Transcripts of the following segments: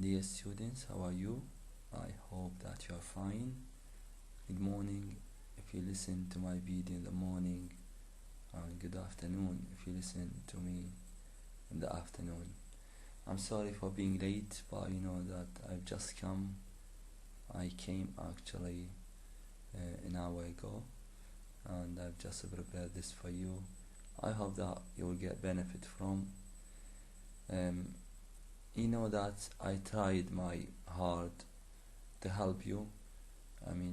Dear students, how are you? I hope that you are fine. Good morning if you listen to my video in the morning, and good afternoon if you listen to me in the afternoon. I'm sorry for being late, but you know that I've just come. I came actually an hour ago, and I've just prepared this for you. I hope that you will get benefit from. You know that I tried my hard to help you.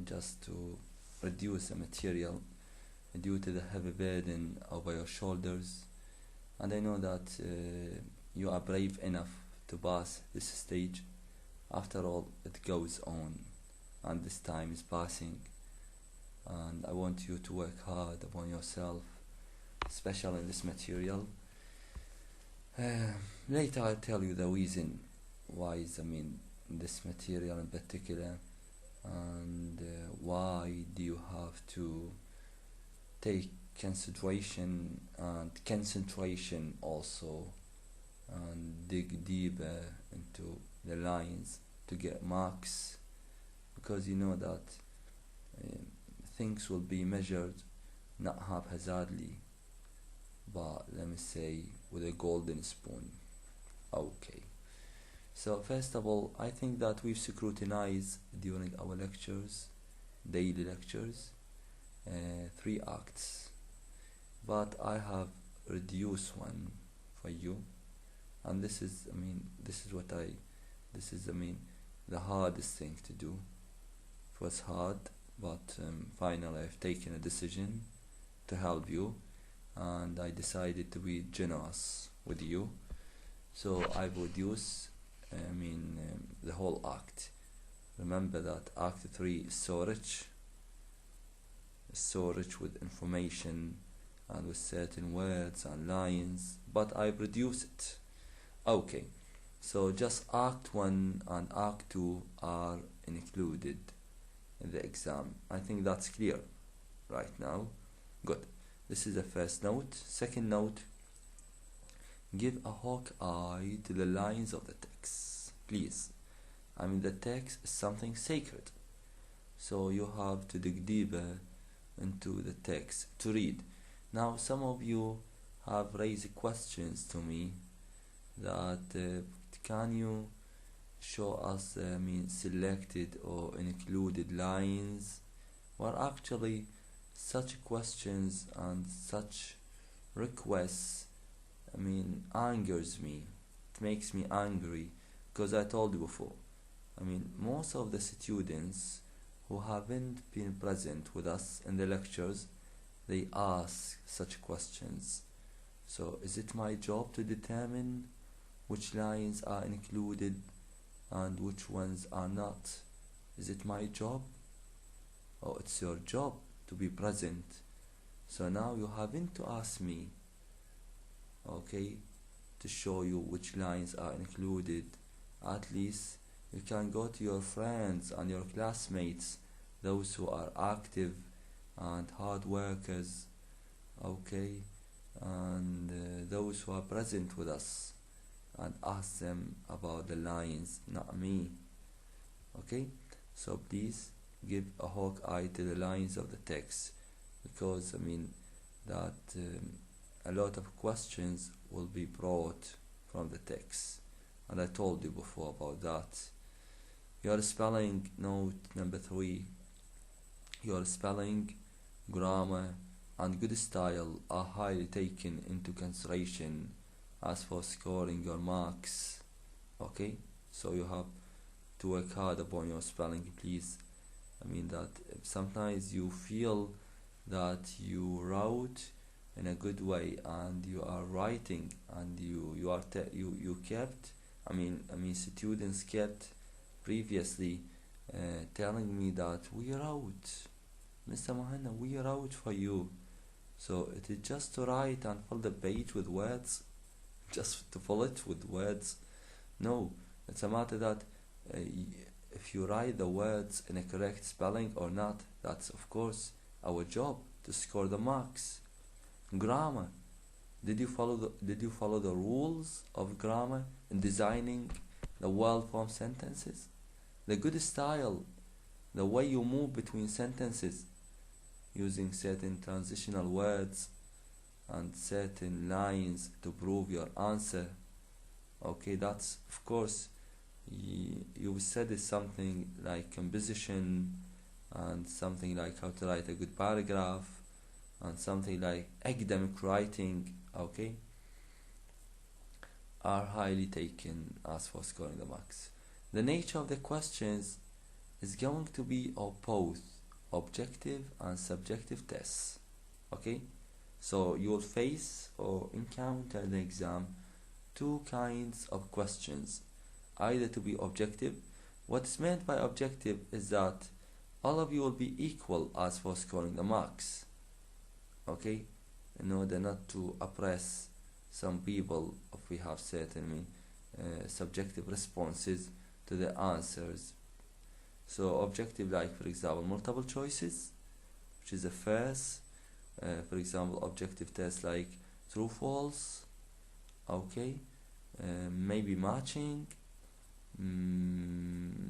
Just to reduce the material due to the heavy burden over your shoulders. And I know that you are brave enough to pass this stage. After all, it goes on, and this time is passing. And I want you to work hard upon yourself, especially in this material. Later I'll tell you the reason why this material in particular, and why do you have to take consideration and concentration also, and dig deeper into the lines to get marks, because you know that things will be measured not haphazardly, but let me say with a golden spoon. Okay, so first of all, I think that we've scrutinized during our lectures, daily lectures, 3 acts, but I have reduced one for you, and this is the hardest thing to do. It was hard, but finally I've taken a decision to help you, and I decided to be generous with you. So I reduced the whole act. Remember that Act 3 is so rich with information and with certain words and lines, but I reduce it. Okay, so just Act 1 and Act 2 are included in the exam. I think that's clear right now. Good. This is the first note. Second note, give a hawk eye to the lines of the text, please. The text is something sacred, so you have to dig deeper into the text to read. Now, some of you have raised questions to me that can you show us selected or included lines? Well, actually, such questions and such requests angers me. It makes me angry, because I told you before, most of the students who haven't been present with us in the lectures, they ask such questions. So is it my job to determine which lines are included and which ones are not? Is it my job? Oh, it's your job to be present. So now you haven't to ask me, okay, to show you which lines are included. At least you can go to your friends and your classmates, those who are active and hard workers, okay, and those who are present with us, and ask them about the lines, not me. Okay, so please give a hawk eye to the lines of the text, because that a lot of questions will be brought from the text, and I told you before about that. Your spelling note number 3, your spelling, grammar, and good style are highly taken into consideration as for scoring your marks. Okay, so you have to work hard upon your spelling, please. That sometimes you feel that you wrote in a good way, and you are writing, and you kept students kept previously telling me that we wrote, Mr. Mohanna, we wrote for you. So it is just to write and fill the page with words, just to fill it with words. No, it's a matter that if you write the words in a correct spelling or not, that's of course our job to score the marks. Grammar, did you follow the rules of grammar in designing the well-formed sentences, the good style, the way you move between sentences using certain transitional words and certain lines to prove your answer. Okay, that's of course you said is something like composition, and something like how to write a good paragraph, and something like academic writing, okay, are highly taken as for scoring the marks. The nature of the questions is going to be of both objective and subjective tests, okay. So you will face or encounter in the exam two kinds of questions, either to be objective. What's meant by objective is that all of you will be equal as for scoring the marks, okay, in order not to oppress some people if we have certain subjective responses to the answers. So objective, like for example multiple choices, which is the first, for example objective tests like true false, okay, maybe matching,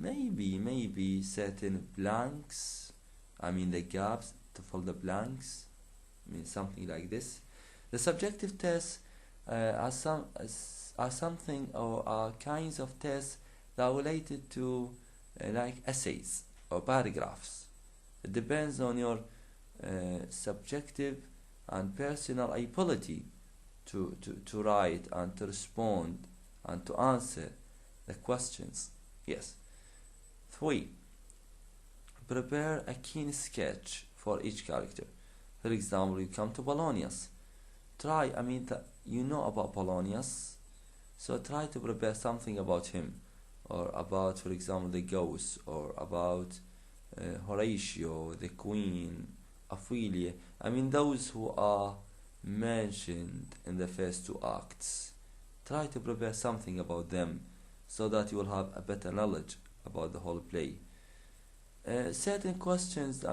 maybe certain blanks, I mean the gaps to fill the blanks, I mean something like this. The subjective tests are something or are kinds of tests that are related to like essays or paragraphs. It depends on your subjective and personal ability to write and to respond and to answer the questions. Yes. 3. Prepare a keen sketch for each character. For example, you come to Polonius. Try, you know about Polonius, so try to prepare something about him, or about, for example, the ghost, or about Horatio, the Queen, Ophelia. Those who are mentioned in the first two acts. Try to prepare something about them, so that you will have a better knowledge about the whole play. Certain questions,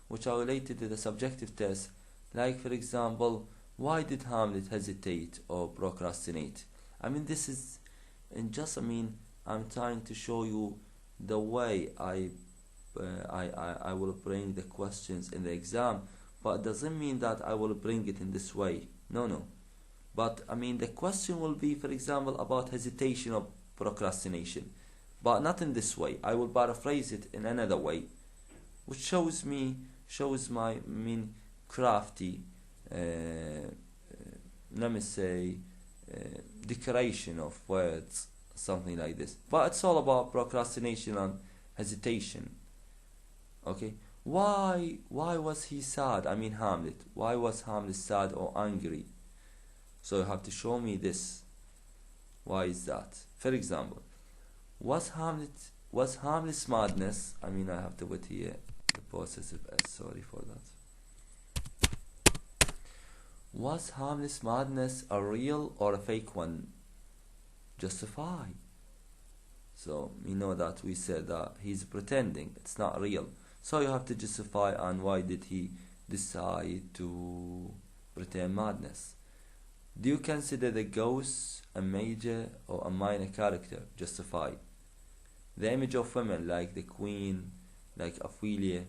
which are related to the subjective test, like for example, why did Hamlet hesitate or procrastinate? This is I'm trying to show you the way I will bring the questions in the exam, but it doesn't mean that I will bring it in this way. No. But the question will be, for example, about hesitation or procrastination, but not in this way. I will paraphrase it in another way, which shows my crafty, let me say, decoration of words, something like this. But it's all about procrastination and hesitation. Okay, why was he sad? Hamlet. Why was Hamlet sad or angry? So you have to show me this. Why is that? For example, was Hamlet's madness? I have to put here the possessive s. Sorry for that. Was Hamlet's madness a real or a fake one? Justify. So we know that we said that he's pretending, it's not real. So you have to justify, and why did he decide to pretend madness? Do you consider the ghost a major or a minor character? Justify. The image of women, like the Queen, like Ophelia,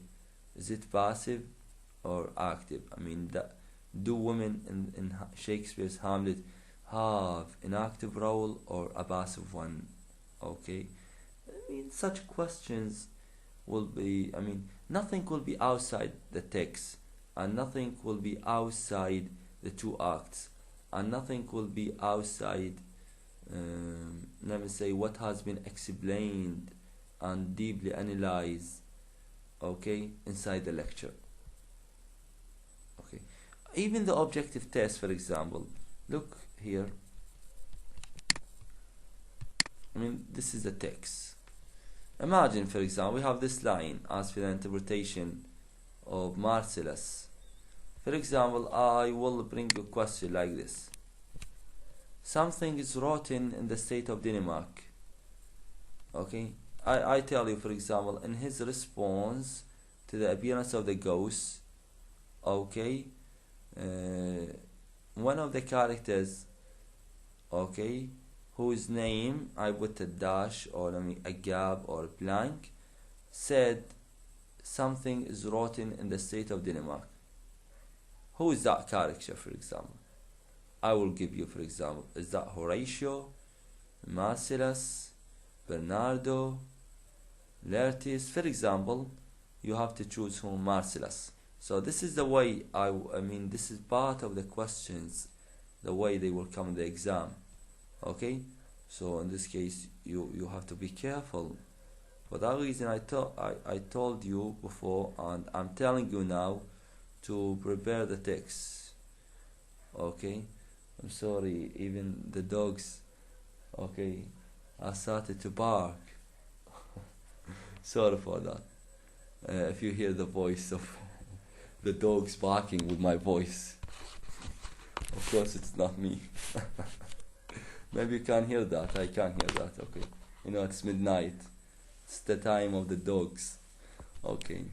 is it passive or active? Do women in Shakespeare's Hamlet have an active role or a passive one? Okay, such questions will be, nothing will be outside the text, and nothing will be outside the two acts, and nothing will be outside, let me say, what has been explained and deeply analyzed, okay, inside the lecture. Okay, even the objective test, for example, look here. This is the text. Imagine, for example, we have this line as for the interpretation of Marcellus. For example, I will bring a question like this. Something is rotten in the state of Denmark. Okay, I tell you, for example, in his response to the appearance of the ghost, okay, one of the characters, okay, whose name I put a dash or a gap or a blank, said something is rotten in the state of Denmark. Who is that character, for example? I will give you, for example, is that Horatio, Marcellus, Bernardo, Laertius? For example, you have to choose whom. Marcellus. So this is the way I mean this is part of the questions, the way they will come in the exam. Okay, so in this case you have to be careful. For that reason I told you before, and I'm telling you now, to prepare the text. Okay, I'm sorry, even the dogs, okay, I started to bark. Sorry for that. If you hear the voice of the dogs barking with my voice, of course it's not me. Maybe you can't hear that. I can't hear that. Okay, you know, it's midnight. It's the time of the dogs. Okay.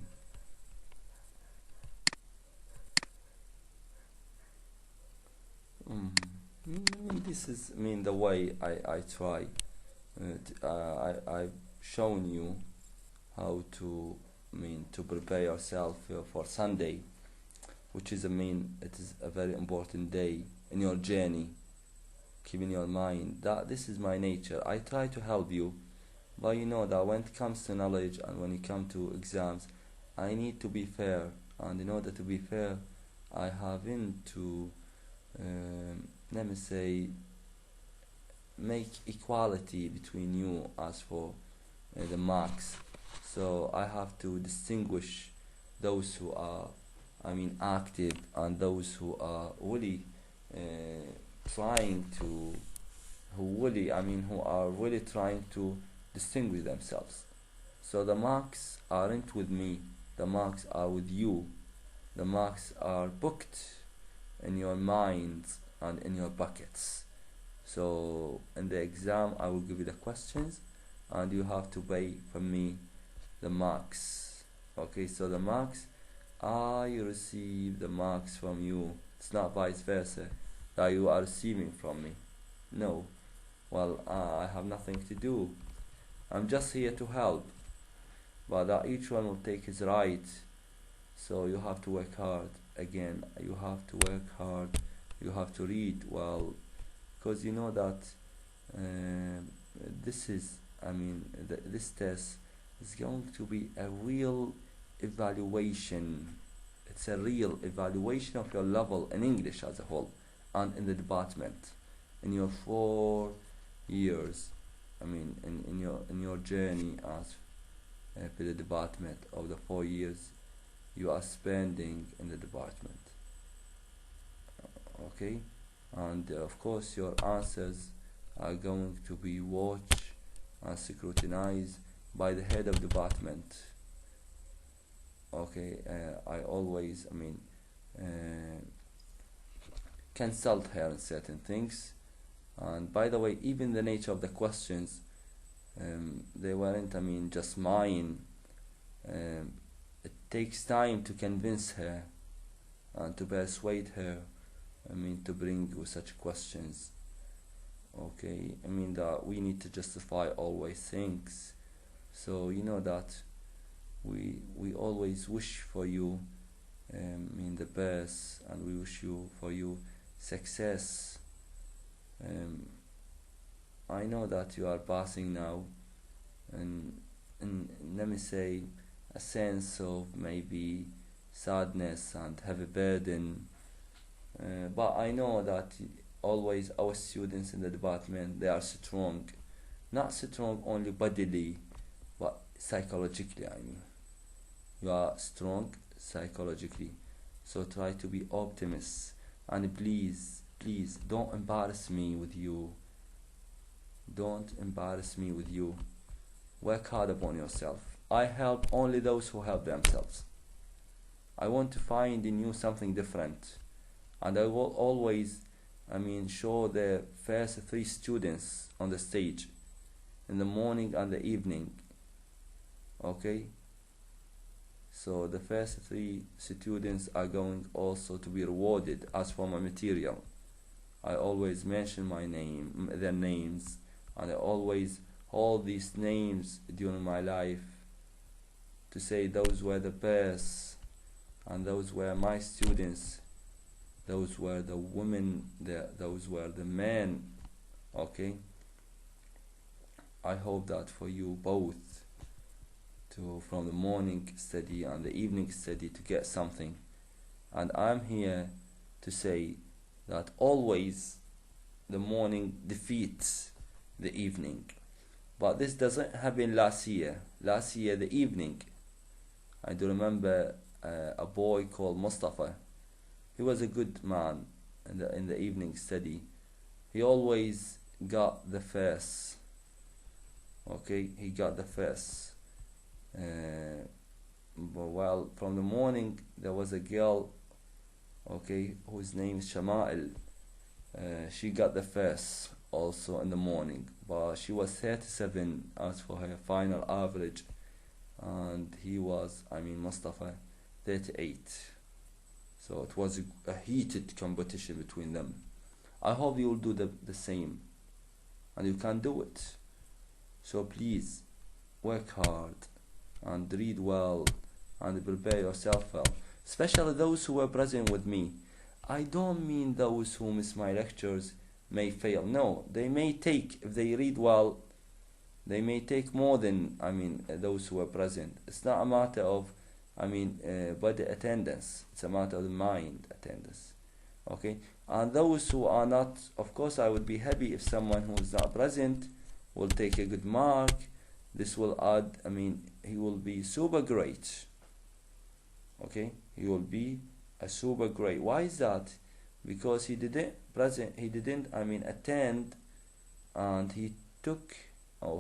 This is the way I try. I've shown you how to to prepare yourself for Sunday, which is it is a very important day in your journey. Keep in your mind that this is my nature. I try to help you, but you know that when it comes to knowledge and when it comes to exams, I need to be fair, and in order to be fair, I have to let me say make equality between you as for the marks. So I have to distinguish those who are active and those who are really trying to who are really trying to distinguish themselves. So the marks aren't with me, the marks are with you. The marks are booked in your minds and in your buckets. So in the exam I will give you the questions and you have to pay from me the marks. Okay, so the marks, I receive the marks from you. It's not vice versa that you are receiving from me. No. Well, I have nothing to do. I'm just here to help, but that each one will take his right. So you have to work hard. Again, you have to work hard. You have to read well, because you know that this is this test is going to be a real evaluation. It's a real evaluation of your level in English as a whole and in the department in your 4 years. In your journey as for the department of the 4 years you are spending in the department. Okay, and of course your answers are going to be watched and scrutinized by the head of department. Okay, I always consult her in certain things. And by the way, even the nature of the questions, they weren't just mine. It takes time to convince her and to persuade her to bring you such questions. Okay, that we need to justify always things. So you know that we always wish for you the best, and we wish for you success. I know that you are passing now and let me say a sense of maybe sadness and heavy burden, but I know that always our students in the department, they are strong, not strong only bodily but psychologically. You are strong psychologically, so try to be optimist, and please don't embarrass me with you. Don't embarrass me with you. Work hard upon yourself. I help only those who help themselves. I want to find in you something different, and I will always show the first 3 students on the stage in the morning and the evening. Okay, so the first 3 students are going also to be rewarded as for my material. I always mention their names, and I always hold these names during my life to say those were the best, and those were my students, those were the women, those were the men. Okay, I hope that for you both, to from the morning study and the evening study, to get something. And I'm here to say that always the morning defeats the evening, but this doesn't happen last year. Last year the evening, I do remember a boy called Mustafa. He was a good man in the evening study. He always got the first. Okay, he got the first. But while from the morning there was a girl, okay, whose name is Shama'il. She got the first also in the morning, but she was 37 as for her final average, and he was, Mustafa, 38. So it was a heated competition between them. I hope you will do the same, and you can do it. So please work hard and read well and prepare yourself well, especially those who were present with me. I don't mean those who miss my lectures may fail. No, they may take, if they read well, they may take more than those who were present. It's not a matter of body attendance, it's a matter of mind attendance. Okay, and those who are not, of course I would be happy if someone who is not present will take a good mark. This will add, he will be super great. Okay, he will be a super great. Why is that? Because he didn't attend, and he took,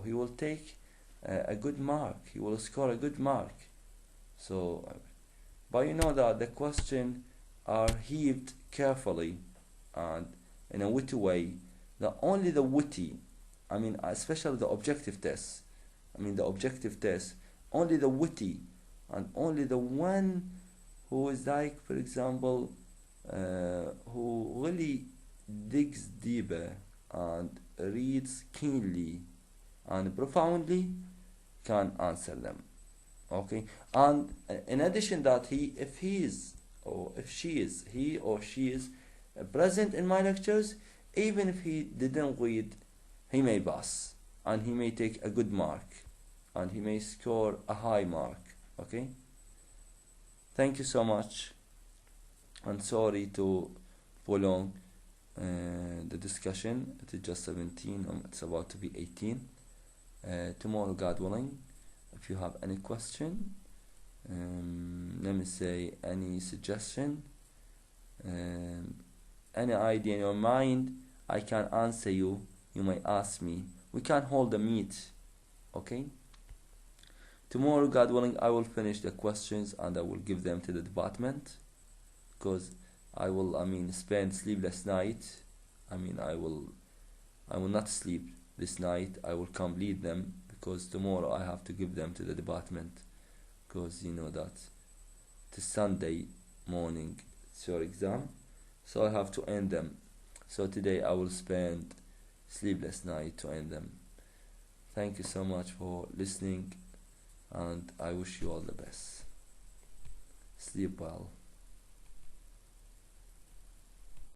he will take a good mark. He will score a good mark. So, but you know that the question are heaved carefully and in a witty way. That only the witty, especially the objective test. The objective test, only the witty and only the one who is like, for example, who really digs deeper and reads keenly and profoundly can answer them. Okay, and in addition that he or she is present in my lectures, even if he didn't read, he may pass and he may take a good mark and he may score a high mark. Okay, thank you so much, and sorry to prolong the discussion. It is just 17, it's about to be 18. Tomorrow, God willing, if you have any question, let me say, any suggestion, any idea in your mind, I can answer you. You may ask me. We can hold a meet. Okay, tomorrow, God willing, I will finish the questions and I will give them to the department, because I will spend sleepless night. I will not sleep this night. I will complete them, because tomorrow I have to give them to the department, because you know that it's Sunday morning, it's your exam, so I have to end them. So today I will spend sleepless night to end them. Thank you so much for listening, and I wish you all the best. Sleep well.